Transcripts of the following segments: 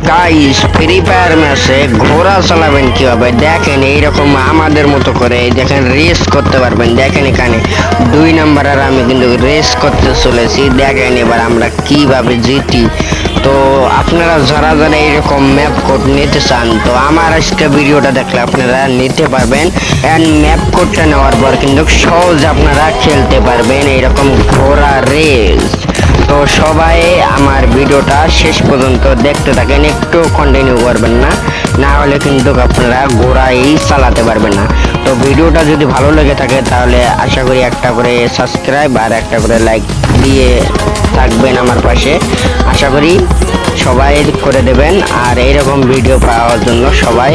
Guys free fire ম্যাচে ঘোড়া চালাবেন কিভাবে দেখেন, এইরকম আমাদের মতো করে দেখেন রেস করতে পারবেন। দেখেন এখানে 2 নাম্বার আর আমি কিন্তু রেস করতে চলেছি। দেখেন এবার আমরা কিভাবে জিতি। তো আপনারা যারা যারা এইরকম ম্যাপ কোড নিতে চান তো আমার আজকে ভিডিওটা দেখলে আপনারা নিতে পারবেন। এন্ড ম্যাপ কোডটা নেওয়ার পর কিন্তু সহজ আপনারা খেলতে পারবেন এইরকম ঘোড়া রেস। তো সবাই আমার ভিডিওটা শেষ পর্যন্ত দেখতে থাকেন, একটু কন্টিনিউ করবেন না, না হলে কিন্তু আপনারা ঘোড়াই চালাতে পারবেন না। তো ভিডিওটা যদি ভালো লেগে থাকে তাহলে আশা করি একটা করে সাবস্ক্রাইব আর একটা করে লাইক দিয়ে থাকবেন আমার পাশে, আশা করি সবাই করে দেবেন। আর এইরকম ভিডিও পাওয়ার জন্য সবাই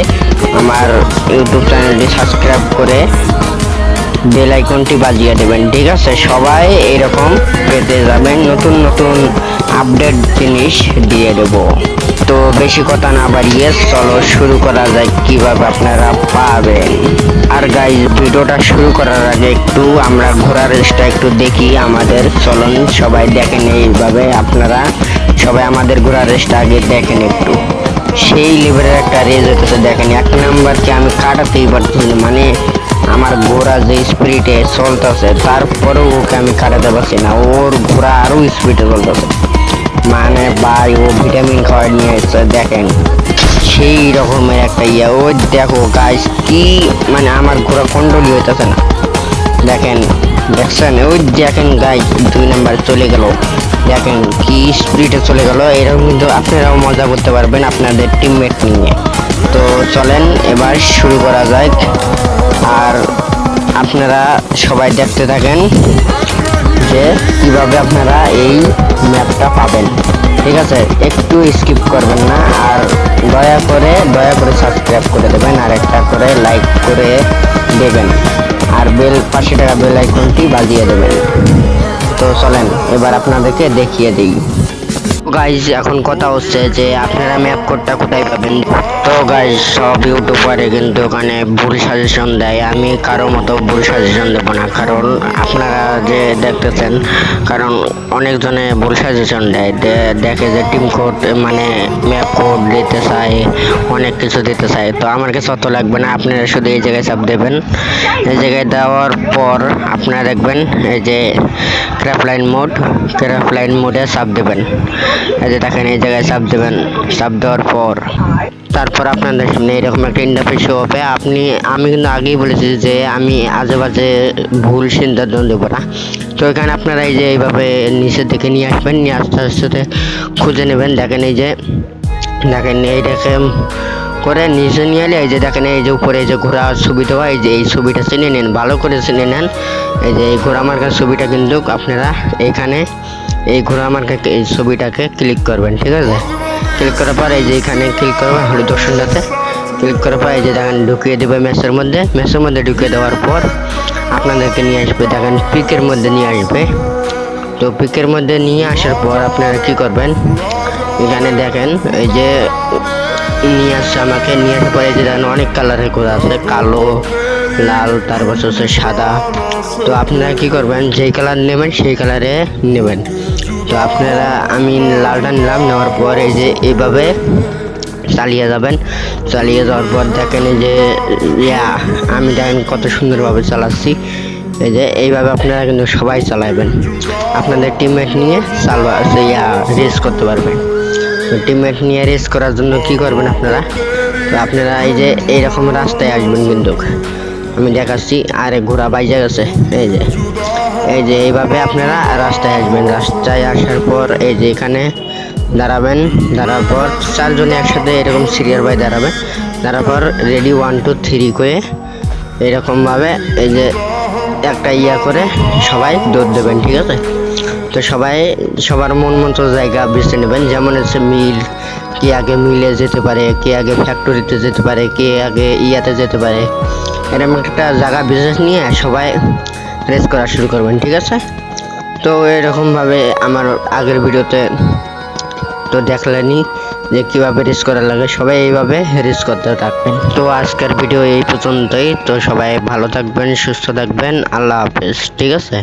আমার ইউটিউব চ্যানেলটি সাবস্ক্রাইব করে বেল আইকনটি বাজিয়ে দেবেন, ঠিক আছে? সবাই এরকম পেতে যাবেন, নতুন নতুন আপডেট জিনিস দিয়ে দেব। তো বেশি কথা না বাড়িয়ে চলো শুরু করা যায় কিভাবে আপনারা পাবেন। আর গাইজ ভিডিওটা শুরু করার আগে একটু আমরা ঘোড়ার রেসটা একটু দেখি আমাদের, চলুন সবাই দেখেন। এইভাবে আপনারা সবাই আমাদের ঘোড়ার রেসটা আগে দেখেন একটু। সেই লেভেলের একটা রেস হতেছে, দেখেন 1 নাম্বারকে আমি কাটাতেই পারতেছি না, মানে আমার ঘোড়া যে স্পিডে চলতেছে তারপরেও ওকে আমি কাটাতে পারছি না, ওর ঘোড়া আরো স্পিডে চলতেছে। মানে ভাই ও ভিটামিন খাওয়ার নিয়ে এসছে, দেখেন সেই রকমের একটা ও দেখো গাইস কি, মানে আমার ঘোড়া কন্ট্রোলই হইতেছে না। দেখেন দেখছেন, ওই দেখেন গাইস 2 নাম্বার চলে গেল, দেখেন কি স্পিডে চলে গেল। এরকম কিন্তু আপনারাও মজা করতে পারবেন আপনাদের টিমমেট নিয়ে। তো চলেন এবার শুরু করা যাক, আর আপনারা সবাই দেখতে থাকেন যে কিভাবে আপনারা এই ম্যাপটা পাবেন, ঠিক আছে? একটু স্কিপ করবেন না, আর দয়া করে সাবস্ক্রাইব করে দেবেন, আর একটা করে লাইক করে দেবেন, আর পাশে টাকা বেল আইকনটি বাজিয়ে দেবেন। তো চলেন এবার আপনাদেরকে দেখিয়ে দিই। গাইজ এখন কথা হচ্ছে যে আপনারা ম্যাপ কোডটা কোথায় পাবেন। তো গাইজ সব ইউটিউবারে কিন্তু ওখানে ভুল সাজেশন দেয়, আমি কারো মতো ভুল সাজেশন দেবো না, কারণ আপনারা যে দেখতেছেন, কারণ অনেকজনে ভুল সাজেশন দেয়, দেখে যে টিম কোড মানে ম্যাপ কোড দিতে চায়, অনেক কিছু দিতে চায়। তো আমার কাছে অত লাগবে না, আপনারা শুধু এই জায়গায় চাপ দেবেন। এই জায়গায় দেওয়ার পর আপনারা দেখবেন এই যে ক্রাফলাইন মোডে চাপ দেবেন। এই যে দেখেন এই জায়গায় চাপ দেবেন, চাপ দেওয়ার পর তারপর আপনাদের সামনে এরকম একটা ইন্টারফেস হবে। আমি কিন্তু আগেই বলেছি যে আমি আজেবাজে ভুল সিদ্ধান্ত দেবো না। তো এখানে আপনারা এই যে এইভাবে নিচের দিকে নিয়ে আসবেন, নিয়ে আস্তে আস্তে খুঁজে নেবেন। দেখেন এইটাকে করে নিচে নিয়ে এলে এই যে দেখেন এই যে উপরে এই যে ঘোড়া ছবি দেওয়া, এই যে এই ছবিটা চিনে নেন, ভালো করে চিনে নেন। এই যে এই ঘোড়া মার্কার ছবিটা কিন্তু আপনারা এখানে এই ঘোড়া মার্কার এই ছবিটাকে ক্লিক করবেন, ঠিক আছে? ক্লিক করার পর এই যে এখানে ক্লিক করবেন হলুদ অপশনটাতে, ক্লিক করার পর এই যে দেখেন ঢুকিয়ে দেবে ম্যাচের মধ্যে ঢুকিয়ে দেওয়ার পর আপনাদেরকে নিয়ে আসবে, দেখেন পিকের মধ্যে নিয়ে আসবে। তো পিকের মধ্যে নিয়ে আসার পর আপনারা কি করবেন, এখানে দেখেন এই যে নিয়ে আসছে আমাকে, নিয়ে আসার পরে যে দেখেন অনেক কালারের ঘোড়া আছে, কালো, লাল, তারপর হচ্ছে সাদা। তো আপনারা কি করবেন, যেই কালার নেবেন সেই কালারে নেবেন। তো আপনারা আমি লালটা নিলাম, নেওয়ার পর এই যে এইভাবে চালিয়ে যাবেন। চালিয়ে যাওয়ার পর দেখেন এই যে আমি দেখেন কত সুন্দরভাবে চালাচ্ছি। এই যে এইভাবে আপনারা কিন্তু সবাই চালাবেন, আপনাদের টিমমেট নিয়ে রেস করতে পারবেন। টিমমেট নিয়ে রেস করার জন্য কি করবেন আপনারা এই যে এইরকম রাস্তায় আসবেন, কিন্তু আমি দেখাচ্ছি। আর ঘোড়া বাইজা গেছে, এই যে এইভাবে আপনারা রাস্তায় আসবেন। রাস্তায় আসার পর এই যে এখানে দাঁড়াবেন, দাঁড়ার পর 4 জনে একসাথে এরকম সিরিয়াল বাই দাঁড়াবেন। দাঁড়ার পর রেডি 1 2 3 করে এরকমভাবে এই যে একটা করে সবাই দৌড় দেবেন, ঠিক আছে? তো সবার মন মতো জায়গা বেছে নেবেন, যেমন হচ্ছে মিল, কে আগে মিলে যেতে পারে, কে আগে ফ্যাক্টরিতে যেতে পারে, কে আগে যেতে পারে, এরকম একটা জায়গা বিশেষ নিয়ে সবাই রেস করা শুরু করবেন, ঠিক আছে? তো এরকমভাবে আমার আগের ভিডিওতে তো দেখলেনই যে কিভাবে রেস করা লাগে, সবাই এইভাবে রেস করতে থাকবেন। তো আজকের ভিডিও এই পর্যন্তই। তো সবাই ভালো থাকবেন, সুস্থ থাকবেন, আল্লাহ হাফেজ, ঠিক আছে?